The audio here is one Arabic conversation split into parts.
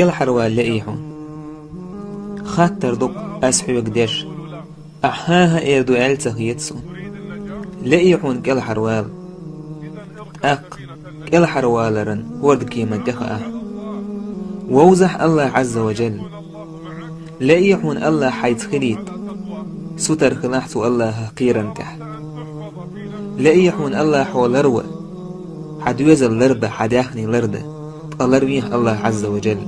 كل حروال لئيحون خاطر دوك أسحو يقدش أحاها إيردو ألتخ يتسون لئيحون كل حروال كل حروالرن ورد كيما دخا ووزح الله عز وجل لئيحون الله حيث خليت ستر خلاحتو الله قيرا كح لئيحون الله حول لروة حدوز اللربة حداخني لردة الرويه الله عز وجل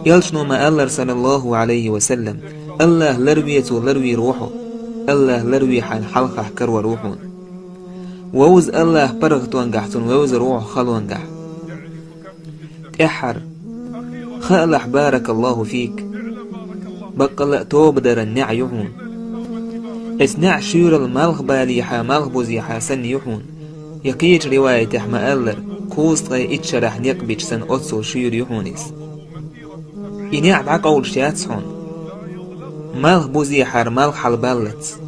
يلشنو ما الله صلى الله عليه وسلم الله لرويتو لروي روحه الله لروي حن حلقه كرو روحون ووز الله برغتو انقحتون ووز روح خلو انقح احر خالح بارك الله فيك بقل توب در النع يحون اسنع شور الملغ باليحا ملغ بوزيحا سن يحون يقيج رواية احما ألر كوست غي اتشرح نقبج سن أتسو شير يحونيس إنيع بعقول شاتسحون ملغ بوزيحار ملغ حلبالت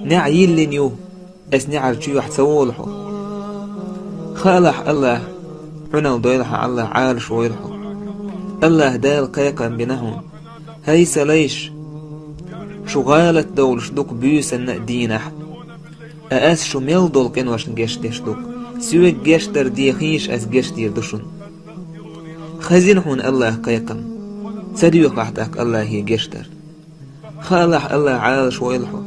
نعيل لنيو اسنع رجيوح تسولحو خالح الله عنو دويلح الله عارش ويلحو الله دال قيقا بنهون هيس ليش شغالة دولش دوك بيوسن دينح أس شو ميل دول قنوش نجش دوك سوى جش در ديخيش أس جش دير دشون خزينحون الله قيقم سديوخ بحتك الله هي جش در خالح الله عارش ويلحو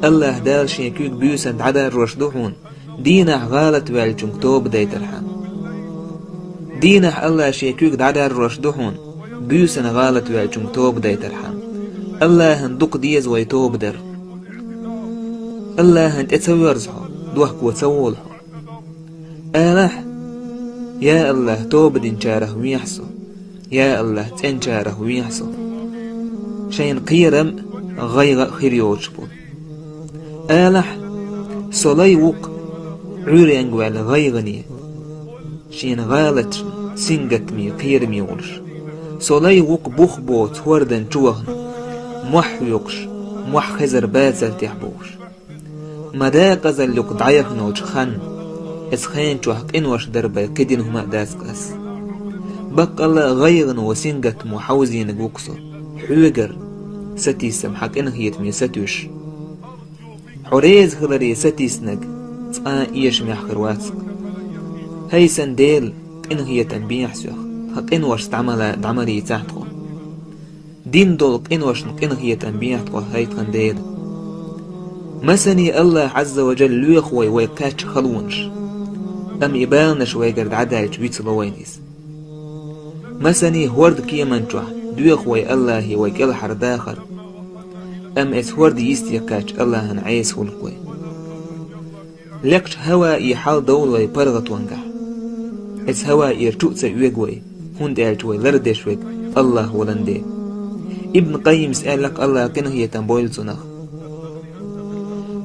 الله دال شيكوك بيوسن عدر رشدوحون دينح غالت والجنك توب ديترحان دينح الله شيكوك دعدر رشدوحون بيوسن غالت والجنك توب ديترحان الله هندق ديز ويتوب در الله هند اتسويرزحو دوحك وتسولحو آلح يا الله توب دينشاره ويحسو يا الله تنشاره ويحسو شين قيرم غيغ خيريوشبو آلح صلي وق عوري انقوال غيغني شين غالت سنجت مي قيرمي ولش صلي وق بوخ بوت وردن جوهن موح يقش موح خزر بازل تحبوش مدا قزل لك ضعيح نوش خان اسخين جوحك انوش دربا كدينهما داسقس بق الله غيغن وسنجت محوزين قوكسو حوغر ستي سمحك انهيت مي ستوش حريز خلري ستي سنق ايش محخر واتسق هيسن ديل انهيت بيحسوخ حق انوش تعمل دعمري تحتخو دين دولك انوش انهيت بيحتخو هيتخن ديل مسني الله عز وجل ليخوي ويكاتش خلونش ام يبالنش ويقرد عدالج بيتلوينيس مسني هورد كيمانجوح ليخوي الله ويكال حرداخر ام اس هورد يستيقاتش الله نعيس ولقوي لكش هوا يحال دولوي برغت وانقح اس هوا يرجوء سيويقوي هند الجوي لردشويق الله ولندي ابن قيم سألك الله كنه يتنبويل زنخ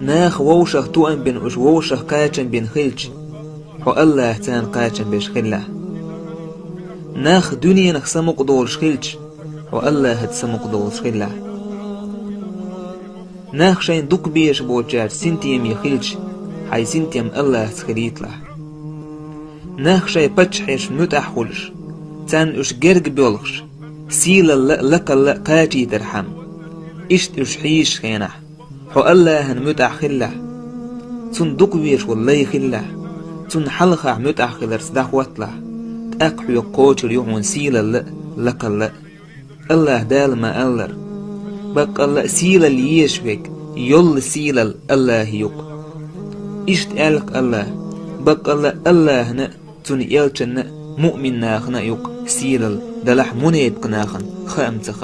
ناخ ووشه توأن بن اش ووشه قاچن بن خلج حو الله تان قاچن بش خله ناخ دنيا نخ سمق دول شخلج حو الله هد سمق دول شخله ناخ شين دوك بيش بوجار سنتيم يخلج حي سنتيم الله تخليت له ناخ شي بتشحش متأحولش تان اش جرق بيولخش سيلا لك قاچي ترحم اشت اش حيش خينح حو الله هن متأخله تن دوك بيش والله خله تن حلقة متأخلر صداق وطله تأقحو يقوش اليوم سيلا لك الله دال ما ألر بق الله سيلا ليشبك يول سيلا الله يق اشت ألق الله بق الله نا تن يلچن مؤمن ناخنا يق سيلا دلح منيت قناخن خامتخ